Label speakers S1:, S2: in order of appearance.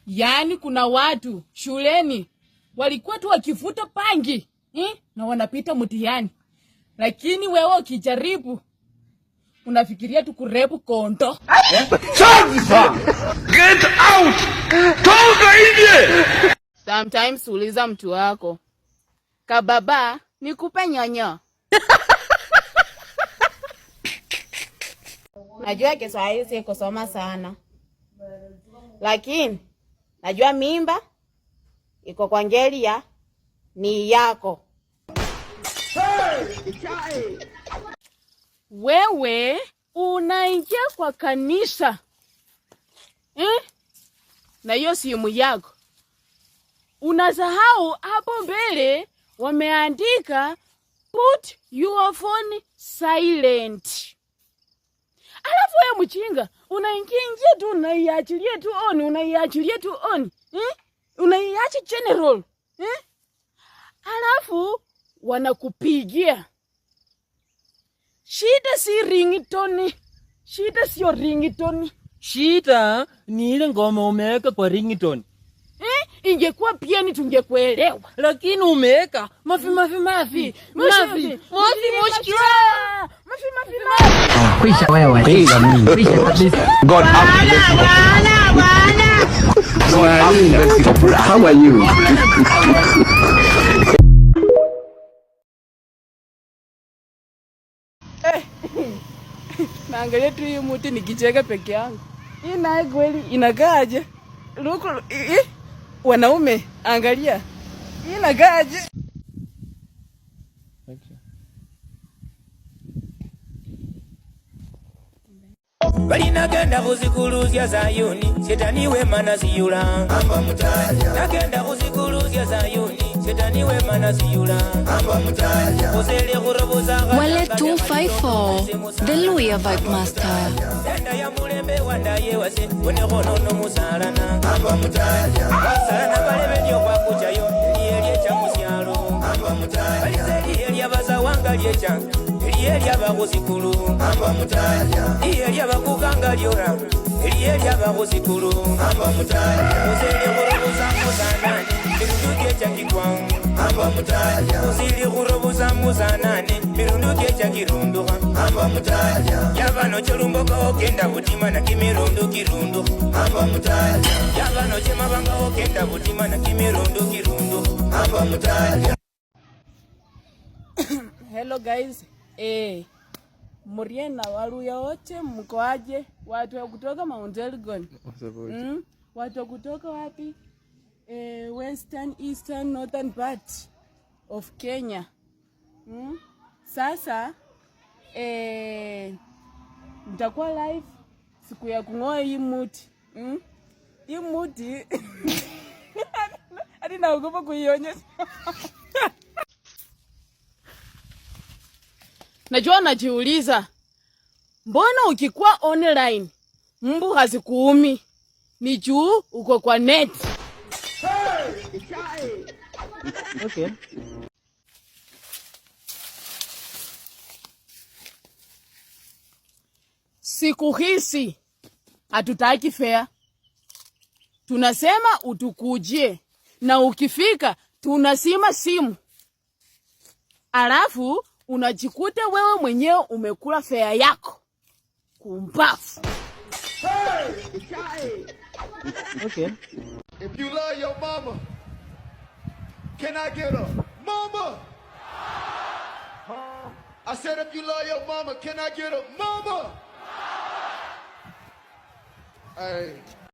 S1: Yaani kuna watu shuleni walikuwa tu wakivuta pangi na wanapita mtihani, lakini wewe ukijaribu unafikiria tu kurepu kondo.
S2: Get out! Toka nje!
S1: Sometimes uliza mtu wako, kababa nikupe nyanya? Najua Kiswahili si kusoma sana, lakini najua mimba iko kwa ngelia ni yako. Wewe unaingia kwa kanisa na hiyo simu yako, unasahau hapo mbele wameandika put your phone silent. Alafu wewe mchinga unaingia tu unaiachilia tu on, unaiacha general alafu wanakupigia. Shida si ringtone, shida sio ringtone.
S3: Shida ni ile ngoma umeweka kwa ringtone.
S1: Ingekuwa pia ni tungekuelewa,
S3: lakini umeweka mafi.
S4: Kwisha wewe. Kwisha kabisa.
S2: God how are you?
S1: Naangalia tu hii muti nikicheka peke yangu. Hii naye kweli inakaaje? Luku wanaume angalia. Hii inakaaje?
S5: Balinagenda kuzikuluzya Zayuni, Shetani wema naziyula. Amba mutaja. Nagenda kuzikuluzya Zayuni, Shetani wema naziyula. Amba mutaja.
S6: Wale 254, the Luya Vibe Master.
S5: Denda ya mulembe wanda yewase, wene kono no musalana. Amba mutaja. Wasalana balebe nyo kwa kuchayo, liye cha musyalo. Amba mutaja. Balizeli elia baza wanga liye cha. Eliya bakusikulu amba mutaja, Eliya bakuganga lyora, Eliya bakusikulu amba mutaja, uzeli kurobuza muzanani, mirunduke cha kikwangu amba mutaja, uzeli kurobuza muzanani, mirunduke cha kirunduka amba mutaja, yabano cholumboka okenda butima na kimirundu kirundu amba mutaja, yabano chemabanga okenda butima na kimirundu kirundu amba mutaja.
S1: Hello guys. Muriena Waluya wote mko aje? Watu wa kutoka Mount Elgon. Watu wa kutoka wapi? Western, Eastern, Northern part of Kenya. Sasa nitakuwa live siku ya kungoa hii muti. Hii muti hadi naogopa kuionyesha. Najua najiuliza, mbona ukikuwa online mbu hazikuumi? Ni juu uko kwa net.
S3: Okay.
S1: Siku hizi hatutaki fair. Tunasema utukujie na ukifika tunasima simu. Alafu unajikuta wewe mwenyewe umekula fare yako kumbafu.
S3: Okay.
S2: If you love your mama, can I get a mama? I said if you love your mama, can I get a mama? Hey.